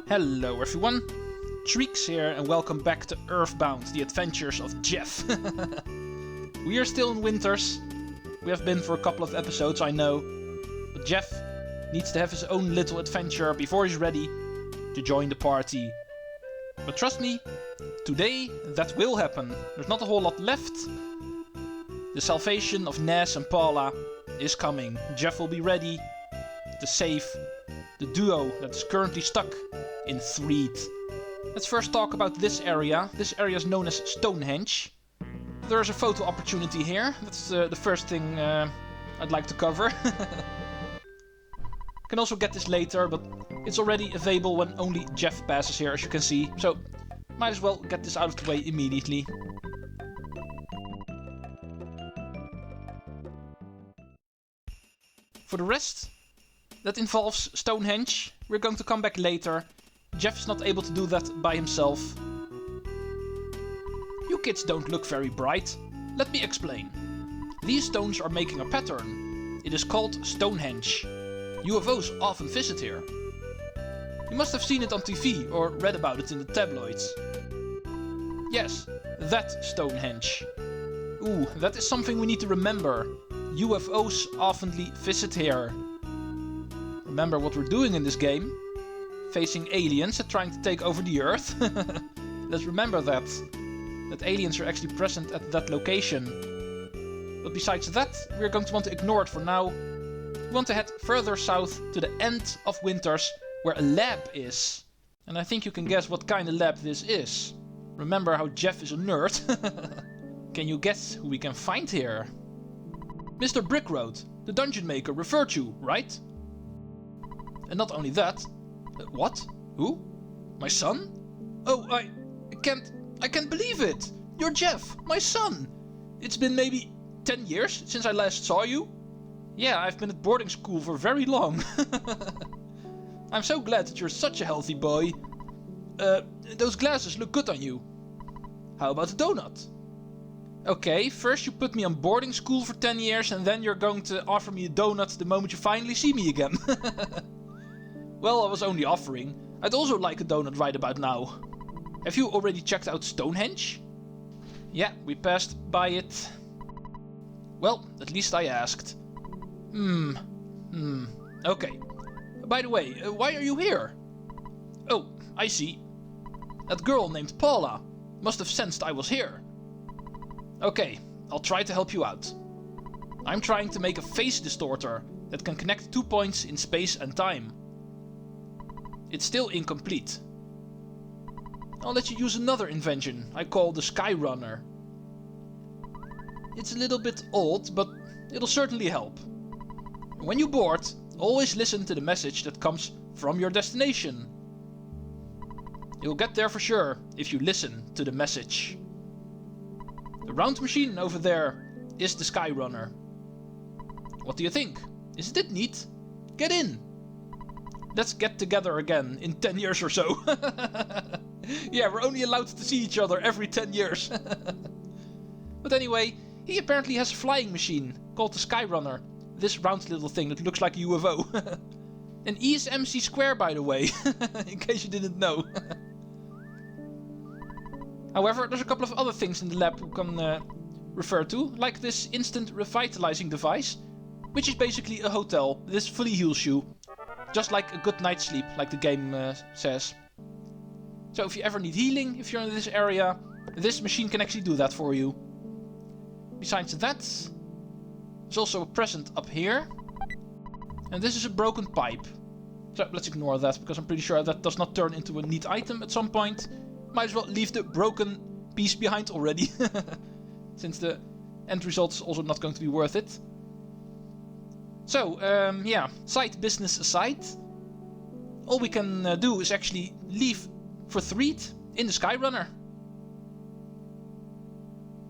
Hello everyone, Treecks here and welcome back to EarthBound, the adventures of Jeff. We are still in winters. We have been for a couple of episodes, I know. But Jeff needs to have his own little adventure before he's ready to join the party. But trust me, today that will happen. There's not a whole lot left. The salvation of Ness and Paula is coming. Jeff will be ready to save the duo that is currently stuck in Treecks. Let's first talk about this area. This area is known as Stonehenge. There's a photo opportunity here. That's the first thing I'd like to cover. Can also get this later, but it's already available when only Jeff passes here, as you can see. So, might as well get this out of the way immediately. For the rest, that involves Stonehenge. We're going to come back later. Jeff is not able to do that by himself. You kids don't look very bright. Let me explain. These stones are making a pattern. It is called Stonehenge. UFOs often visit here. You must have seen it on TV or read about it in the tabloids. Yes, that Stonehenge. Ooh, that is something we need to remember. UFOs oftenly visit here. Remember what we're doing in this game? Facing aliens and trying to take over the Earth. Let's remember that. That aliens are actually present at that location. But besides that, we're going to want to ignore it for now. We want to head further south to the end of winters, where a lab is. And I think you can guess what kind of lab this is. Remember how Jeff is a nerd? Can you guess who we can find here? Mr. Brickroad, the dungeon maker, referred you, right? And not only that... What? Who? My son? Oh, I can't believe it! You're Jeff, my son! It's been maybe 10 years since I last saw you? Yeah, I've been at boarding school for very long. I'm so glad that you're such a healthy boy. Those glasses look good on you. How about a donut? Okay, first you put me on boarding school for 10 years and then you're going to offer me a donut the moment you finally see me again. Well, I was only offering. I'd also like a donut right about now. Have you already checked out Stonehenge? Yeah, we passed by it. Well, at least I asked. Okay. By the way, why are you here? Oh, I see. That girl named Paula must have sensed I was here. Okay, I'll try to help you out. I'm trying to make a phase distorter that can connect 2 points in space and time. It's still incomplete. I'll let you use another invention I call the Skyrunner. It's a little bit old, but it'll certainly help. When you board, always listen to the message that comes from your destination. You'll get there for sure if you listen to the message. The round machine over there is the Skyrunner. What do you think? Isn't it neat? Get in! Let's get together again in 10 years or so. Yeah, we're only allowed to see each other every 10 years. But anyway, he apparently has a flying machine called the Skyrunner. This round little thing that looks like a UFO. An E is MC square, by the way, in case you didn't know. However, there's a couple of other things in the lab we can refer to, like this instant revitalizing device, which is basically a hotel. This fully heals you. Just like a good night's sleep, like the game says. So if you ever need healing, if you're in this area, this machine can actually do that for you. Besides that, there's also a present up here. And this is a broken pipe. So let's ignore that, because I'm pretty sure that does not turn into a neat item at some point. Might as well leave the broken piece behind already. Since the end result is also not going to be worth it. So, yeah, side business aside, all we can do is actually leave for Treecks in the Skyrunner.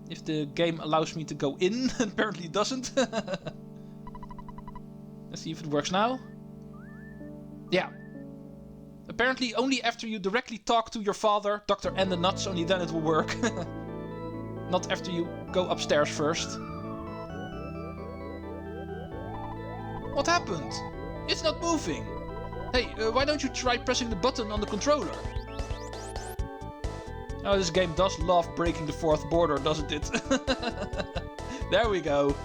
If the game allows me to go in, apparently it doesn't. Let's see if it works now. Yeah. Apparently only after you directly talk to your father, Dr. Andonuts, only then it will work. Not after you go upstairs first. What happened? It's not moving. Hey, why don't you try pressing the button on the controller? Oh, this game does love breaking the fourth border, doesn't it? There we go.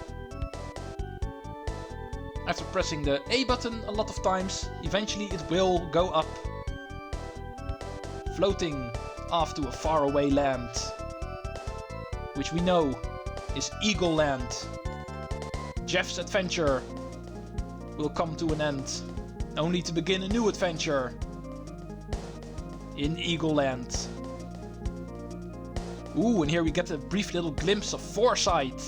After pressing the A button a lot of times, eventually it will go up. Floating off to a faraway land. Which we know is Eagleland. Jeff's adventure will come to an end, only to begin a new adventure in Eagleland. Ooh, and here we get a brief little glimpse of Foresight.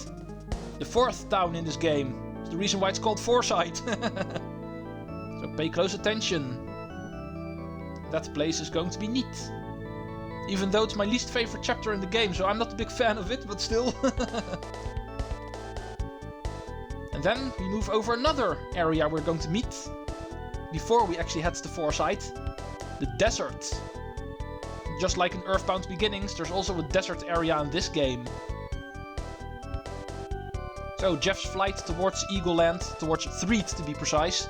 The fourth town in this game. It's the reason why it's called Foresight. So pay close attention. That place is going to be neat. Even though it's my least favorite chapter in the game, so I'm not a big fan of it, but still. And then we move over another area we're going to meet. Before we actually head to Foresight. The desert. Just like in EarthBound Beginnings, there's also a desert area in this game. So Jeff's flight towards Eagleland, towards Treecks to be precise,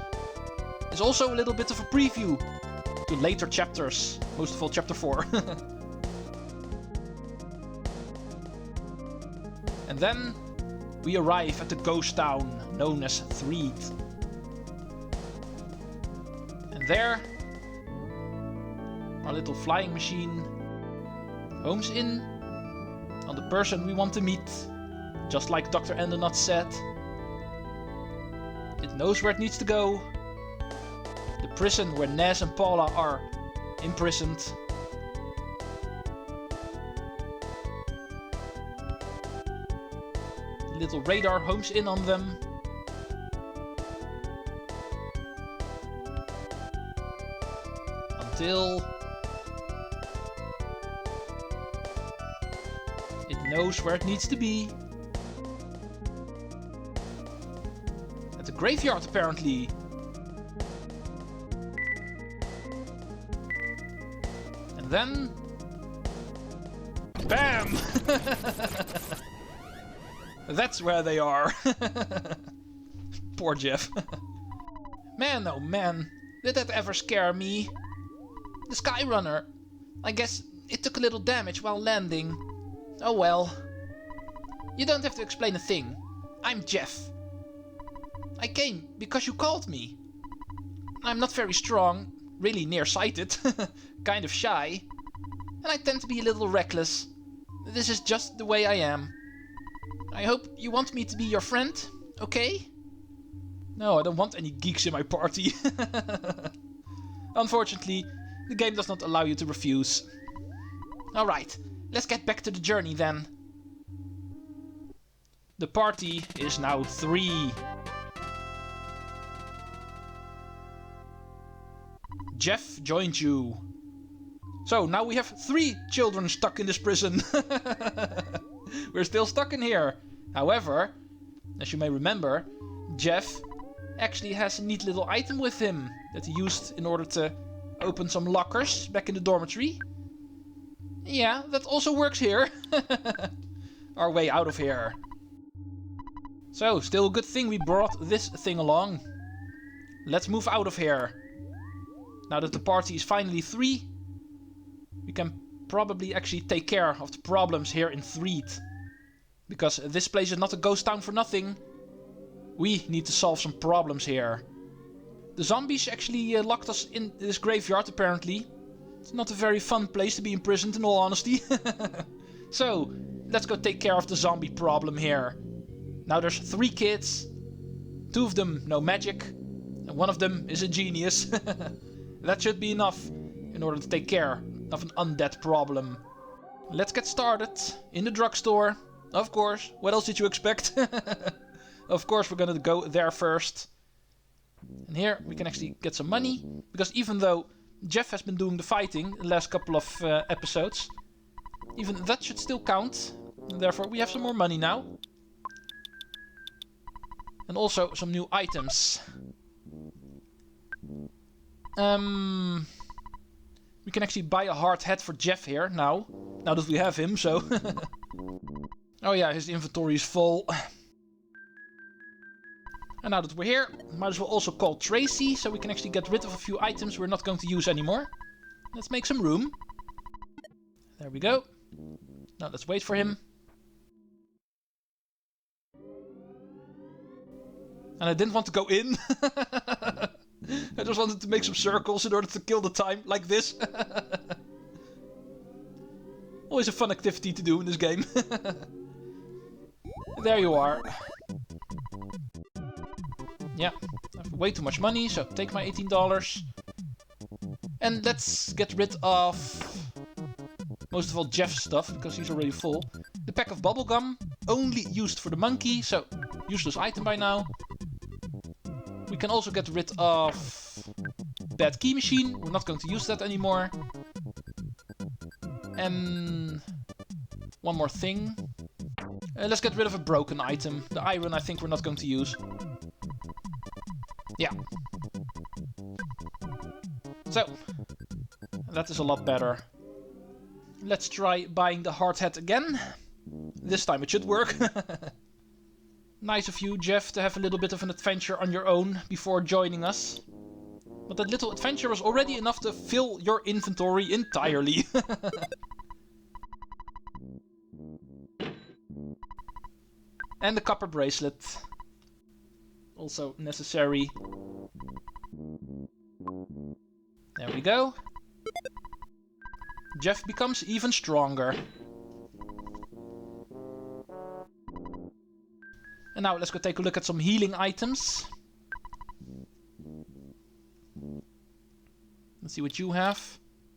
is also a little bit of a preview to later chapters, most of all chapter 4. And then we arrive at the ghost town known as Treecks. And there, our little flying machine homes in on the person we want to meet, just like Dr. Andonuts said. It knows where it needs to go. The prison where Ness and Paula are imprisoned. The little radar homes in on them. Until it knows where it needs to be. At the graveyard, apparently. And then... BAM! That's where they are. Poor Jeff. Man, oh man. Did that ever scare me? The Skyrunner. I guess it took a little damage while landing. Oh well. You don't have to explain a thing. I'm Jeff. I came because you called me. I'm not very strong, really nearsighted, kind of shy, and I tend to be a little reckless. This is just the way I am. I hope you want me to be your friend, okay? No, I don't want any geeks in my party. Unfortunately, the game does not allow you to refuse. Alright, let's get back to the journey then. The party is now 3. Jeff joined you. So now we have 3 children stuck in this prison. We're still stuck in here. However, as you may remember, Jeff actually has a neat little item with him that he used in order to open some lockers back in the dormitory. Yeah, that also works here. Our way out of here. So, still a good thing we brought this thing along. Let's move out of here. Now that the party is finally 3, we can probably actually take care of the problems here in Treecks. Because this place is not a ghost town for nothing. We need to solve some problems here. The zombies actually locked us in this graveyard, apparently. It's not a very fun place to be imprisoned, in all honesty. So, let's go take care of the zombie problem here. Now there's 3 kids. 2 of them know magic. And 1 of them is a genius. That should be enough in order to take care of an undead problem. Let's get started in the drugstore. Of course, what else did you expect? Of course we're gonna go there first. And here we can actually get some money. Because even though Jeff has been doing the fighting the last couple of episodes, even that should still count. And therefore we have some more money now. And also some new items. We can actually buy a hard hat for Jeff here now. Now that we have him, so... Oh yeah, his inventory is full. And now that we're here, might as well also call Tracy, so we can actually get rid of a few items we're not going to use anymore. Let's make some room. There we go. Now let's wait for him. And I didn't want to go in. I just wanted to make some circles in order to kill the time, like this. Always a fun activity to do in this game. There you are. Yeah, I have way too much money, so take my $18. And let's get rid of most of all Jeff's stuff, because he's already full. The pack of bubblegum, only used for the monkey, so useless item by now. We can also get rid of bad key machine, we're not going to use that anymore. And one more thing. Let's get rid of a broken item. The iron I think we're not going to use. Yeah. So, that is a lot better. Let's try buying the hard hat again. This time it should work. Nice of you, Jeff, to have a little bit of an adventure on your own before joining us. But that little adventure was already enough to fill your inventory entirely. And the copper bracelet. Also necessary. There we go. Jeff becomes even stronger. And now let's go take a look at some healing items. Let's see what you have.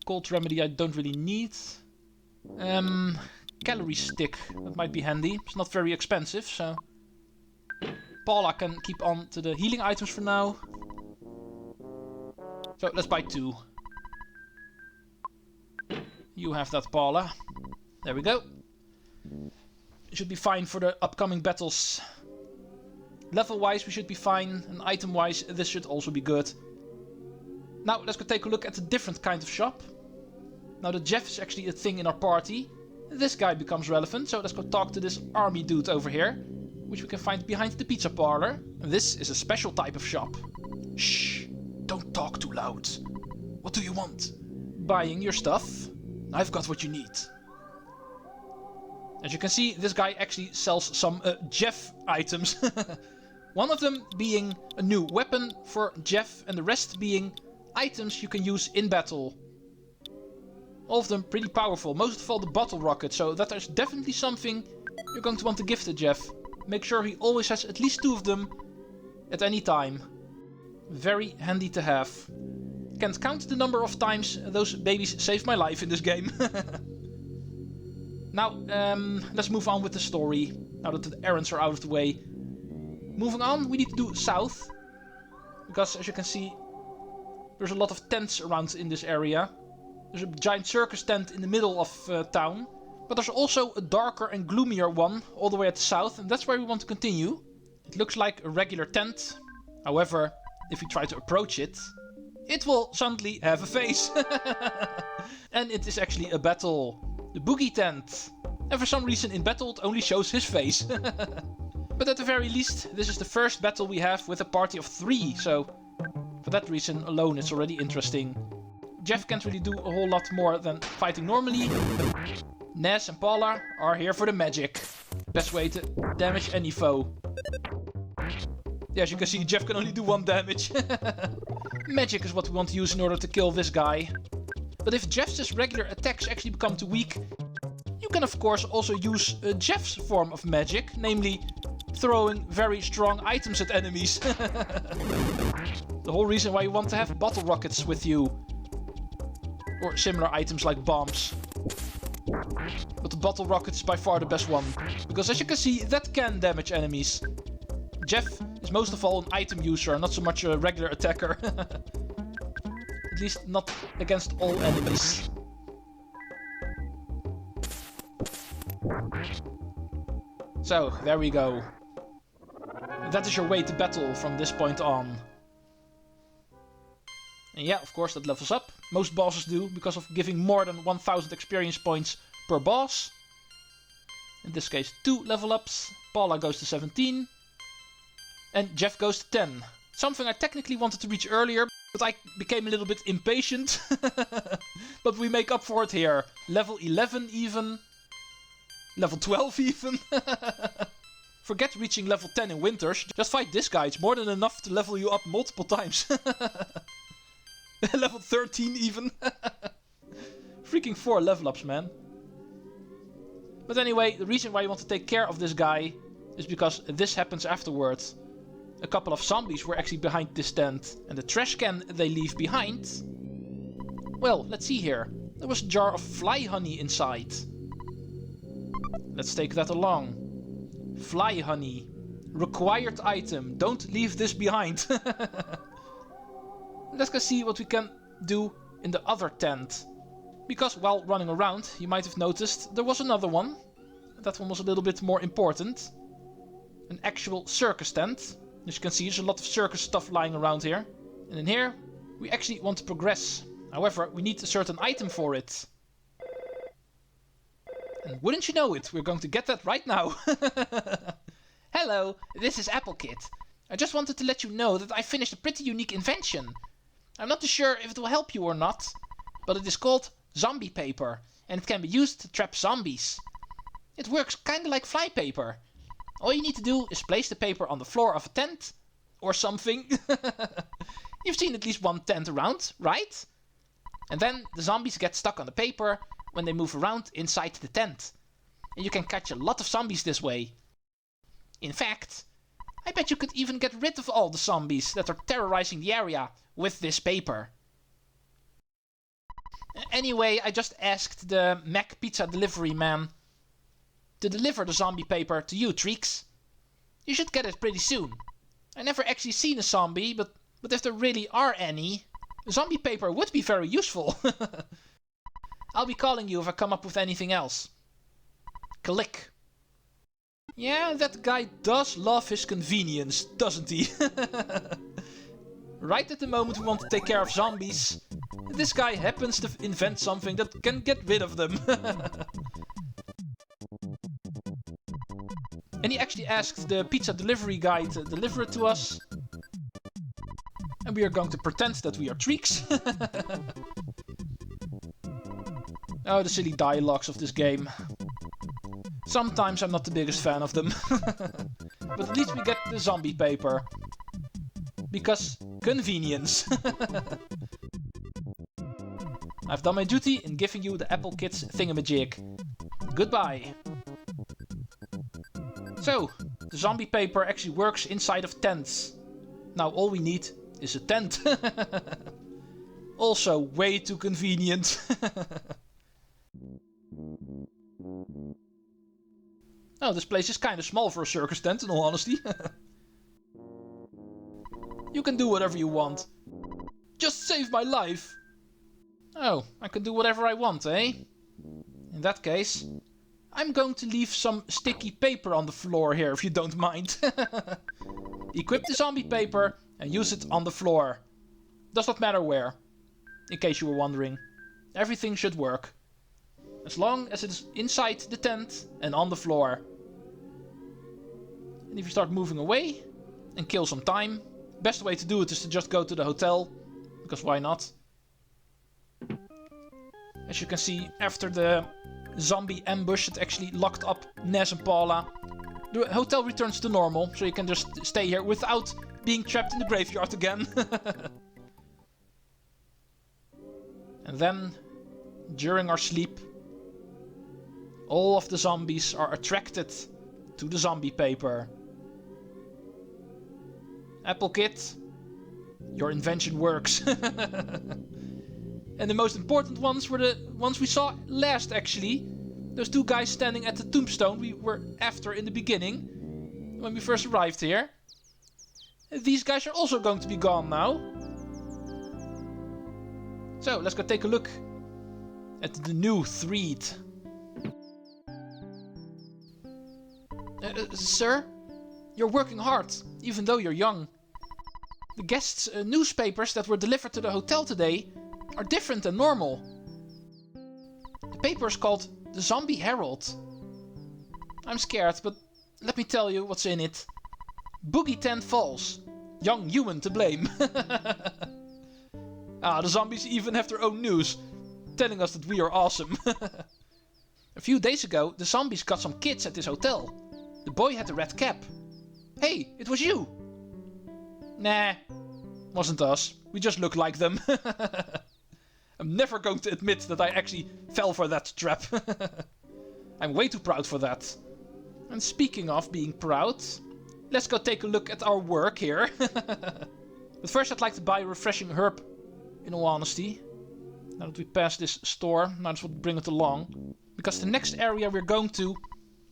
Cold remedy I don't really need. Calorie stick, that might be handy. It's not very expensive, so... Paula can keep on to the healing items for now. So let's buy 2. You have that, Paula. There we go. Should be fine for the upcoming battles. Level-wise we should be fine, and item-wise this should also be good. Now let's go take a look at a different kind of shop. Now that Jeff is actually a thing in our party, this guy becomes relevant, so let's go talk to this army dude over here, which we can find behind the pizza parlor. This is a special type of shop. Shh, don't talk too loud. What do you want? Buying your stuff? I've got what you need. As you can see, this guy actually sells some Jeff items. One of them being a new weapon for Jeff, and the rest being items you can use in battle. All of them pretty powerful, most of all the bottle rocket, so that is definitely something you're going to want to give to Jeff. Make sure he always has at least 2 of them at any time. Very handy to have. Can't count the number of times those babies saved my life in this game. Now, let's move on with the story, now that the errands are out of the way. Moving on, we need to do south, because as you can see, there's a lot of tents around in this area. There's a giant circus tent in the middle of town, but there's also a darker and gloomier one all the way at the south, and that's where we want to continue. It looks like a regular tent, however, if we try to approach it, it will suddenly have a face. And it is actually a battle. The Boogey tent. And for some reason in battle it only shows his face. But at the very least, this is the first battle we have with a party of 3, so for that reason alone it's already interesting. Jeff can't really do a whole lot more than fighting normally. Ness and Paula are here for the magic. Best way to damage any foe. Yeah, as you can see, Jeff can only do 1 damage. Magic is what we want to use in order to kill this guy. But if Jeff's regular attacks actually become too weak, you can of course also use Jeff's form of magic, namely throwing very strong items at enemies. The whole reason why you want to have bottle rockets with you. Or similar items like bombs. But the bottle rocket is by far the best one, because as you can see, that can damage enemies. Jeff is most of all an item user, not so much a regular attacker. At least not against all enemies. So, there we go. That is your way to battle from this point on. And yeah, of course that levels up. Most bosses do, because of giving more than 1000 experience points per boss. In this case 2 level ups. Paula goes to 17. And Jeff goes to 10. Something I technically wanted to reach earlier, but I became a little bit impatient. But we make up for it here. Level 11 even. Level 12 even. Forget reaching level 10 in winters. Just fight this guy. It's more than enough to level you up multiple times. Level 13 even. Freaking 4 level ups, man. But anyway, the reason why you want to take care of this guy is because this happens afterwards. A couple of zombies were actually behind this tent, and the trash can they leave behind. Well, let's see here. There was a jar of fly honey inside. Let's take that along. Fly honey. Required item. Don't leave this behind. Let's go see what we can do in the other tent. Because while running around, you might have noticed there was another one. That one was a little bit more important. An actual circus tent. As you can see, there's a lot of circus stuff lying around here. And in here, we actually want to progress. However, we need a certain item for it. And wouldn't you know it, we're going to get that right now. Hello, this is Applegate. I just wanted to let you know that I finished a pretty unique invention. I'm not too sure if it will help you or not, but it is called zombie paper, and it can be used to trap zombies. It works kinda like fly paper. All you need to do is place the paper on the floor of a tent, or something. You've seen at least one tent around, right? And then the zombies get stuck on the paper when they move around inside the tent. And you can catch a lot of zombies this way. In fact, I bet you could even get rid of all the zombies that are terrorizing the area with this paper. Anyway, I just asked the Mac Pizza delivery man to deliver the zombie paper to you, Treecks. You should get it pretty soon. I never actually seen a zombie, but if there really are any, zombie paper would be very useful. I'll be calling you if I come up with anything else. Click. Yeah, that guy does love his convenience, doesn't he? Right at the moment we want to take care of zombies, this guy happens to invent something that can get rid of them. And he actually asked the pizza delivery guy to deliver it to us. And we are going to pretend that we are Treecks. Oh, the silly dialogues of this game. Sometimes I'm not the biggest fan of them. But at least we get the zombie paper. Because convenience. I've done my duty in giving you the Apple Kids thingamajig. Goodbye. So, the zombie paper actually works inside of tents. Now all we need is a tent. Also way too convenient. Oh, this place is kind of small for a circus tent, in all honesty. You can do whatever you want. Just save my life. Oh, I can do whatever I want, eh? In that case, I'm going to leave some sticky paper on the floor here, if you don't mind. Equip the zombie paper and use it on the floor. Does not matter where. In case you were wondering. Everything should work. As long as it's inside the tent and on the floor. And if you start moving away and kill some time, best way to do it is to just go to the hotel. Because why not? As you can see, after the zombie ambush, it actually locked up Ness and Paula. The hotel returns to normal, so you can just stay here without being trapped in the graveyard again. And then, during our sleep, all of the zombies are attracted to the zombie paper. Apple Kid, your invention works. And the most important ones were the ones we saw last, actually. Those two guys standing at the tombstone we were after in the beginning, when we first arrived here. These guys are also going to be gone now. So, let's go take a look at the new thread. Sir? You're working hard, even though you're young. The guests' newspapers that were delivered to the hotel today are different than normal. The paper is called The Zombie Herald. I'm scared, but let me tell you what's in it. Boogey 10 falls. Young human to blame. Ah, the zombies even have their own news, telling us that we are awesome. A few days ago, the zombies got some kids at this hotel. The boy had a red cap. Hey, it was you! Nah, wasn't us. We just look like them. I'm never going to admit that I actually fell for that trap. I'm way too proud for that. And speaking of being proud, let's go take a look at our work here. But first I'd like to buy a refreshing herb, in all honesty. Now that we passed this store, might as well bring it along. Because the next area we're going to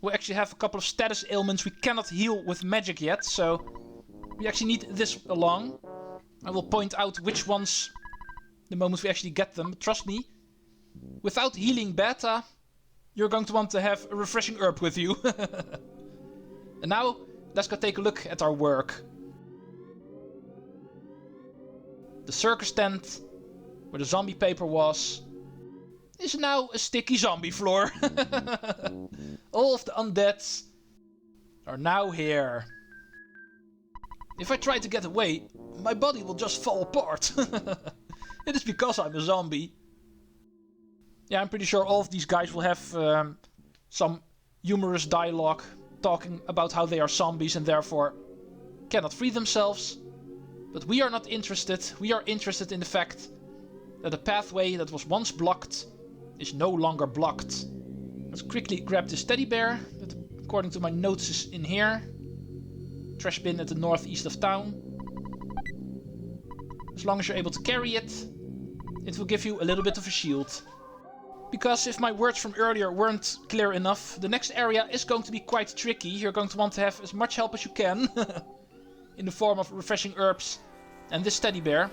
will actually have a couple of status ailments we cannot heal with magic yet, so we actually need this along. I will point out which ones the moment we actually get them, but trust me, without healing beta, you're going to want to have a refreshing herb with you. And now, let's go take a look at our work. The circus tent, where the zombie paper was, is now a sticky zombie floor. All of the undeads are now here. If I try to get away, my body will just fall apart. It is because I'm a zombie. Yeah, I'm pretty sure all of these guys will have some humorous dialogue talking about how they are zombies and therefore cannot free themselves. But we are not interested. We are interested in the fact that a pathway that was once blocked is no longer blocked. Let's quickly grab this teddy bear that, according to my notes, is in here. Trash bin at the northeast of town. As long as you're able to carry it, it will give you a little bit of a shield. Because if my words from earlier weren't clear enough, the next area is going to be quite tricky. You're going to want to have as much help as you can. In the form of refreshing herbs and this teddy bear.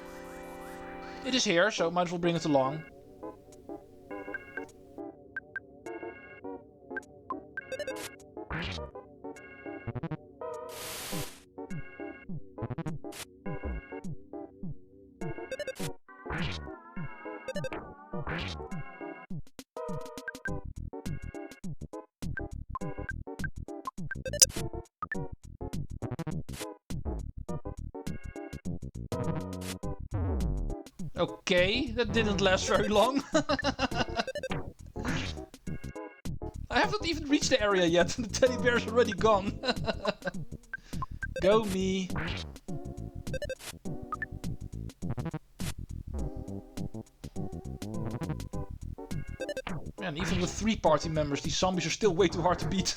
It is here, so might as well bring it along. Okay, that didn't last very long. I have not even reached the area yet and the teddy bear is already gone. Go me. Man, even with 3 party members, these zombies are still way too hard to beat.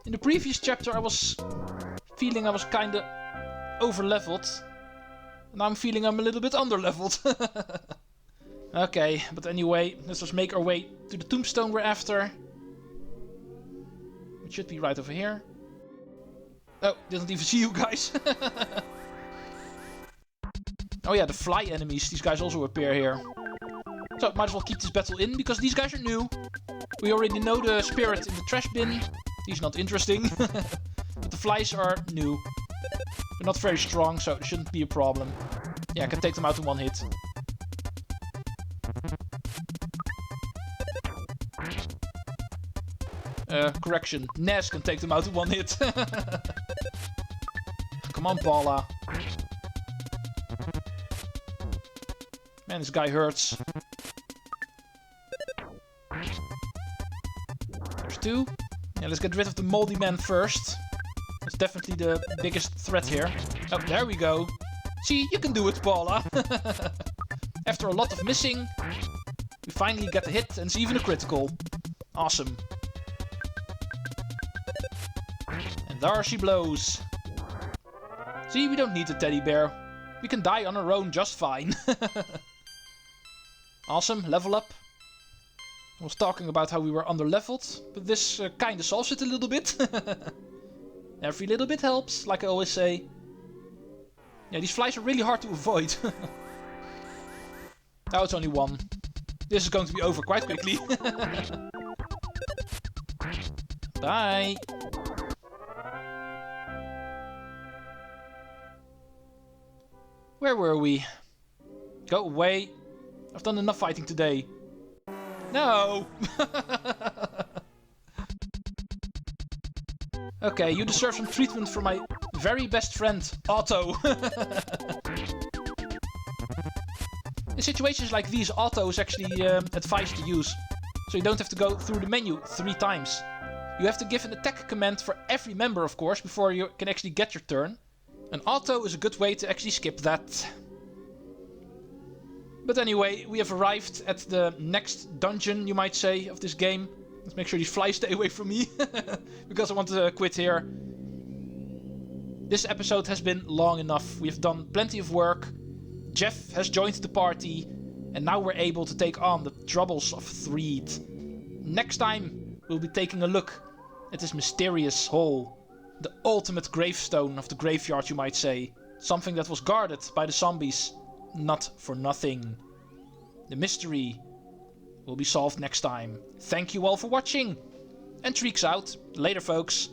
In the previous chapter I was feeling I was kinda over-leveled. Now I'm feeling I'm a little bit under-leveled. Okay, but anyway, let's just make our way to the tombstone we're after. It should be right over here. Oh, didn't even see you guys. Oh yeah, the fly enemies. These guys also appear here. So, might as well keep this battle in, because these guys are new. We already know the spirit in the trash bin. He's not interesting. But the flies are new. They're not very strong, so it shouldn't be a problem. Yeah, I can take them out in one hit. Correction. Ness can take them out in one hit. Come on, Paula. Man, this guy hurts. There's 2. Yeah, let's get rid of the moldy man first. That's definitely the biggest threat here. Oh, there we go. See, you can do it, Paula. After a lot of missing, we finally get a hit and it's even a critical. Awesome. And there she blows. See, we don't need the teddy bear. We can die on our own just fine. Awesome, level up. I was talking about how we were under-leveled, but this kinda solves it a little bit. Every little bit helps, like I always say. Yeah, these flies are really hard to avoid. Now it's only 1. This is going to be over quite quickly. Bye! Where were we? Go away. I've done enough fighting today. No! Okay, you deserve some treatment from my very best friend, Otto. In situations like these, Otto is actually advised to use, so you don't have to go through the menu 3 times. You have to give an attack command for every member, of course, before you can actually get your turn. And Otto is a good way to actually skip that. But anyway, we have arrived at the next dungeon, you might say, of this game. Let's make sure these flies stay away from me, because I want to quit here. This episode has been long enough. We have done plenty of work. Jeff has joined the party, and now we're able to take on the troubles of Threed. Next time, we'll be taking a look at this mysterious hole. The ultimate gravestone of the graveyard, you might say. Something that was guarded by the zombies, not for nothing. The mystery will be solved next time. Thank you all for watching, and Treecks out. Later, folks.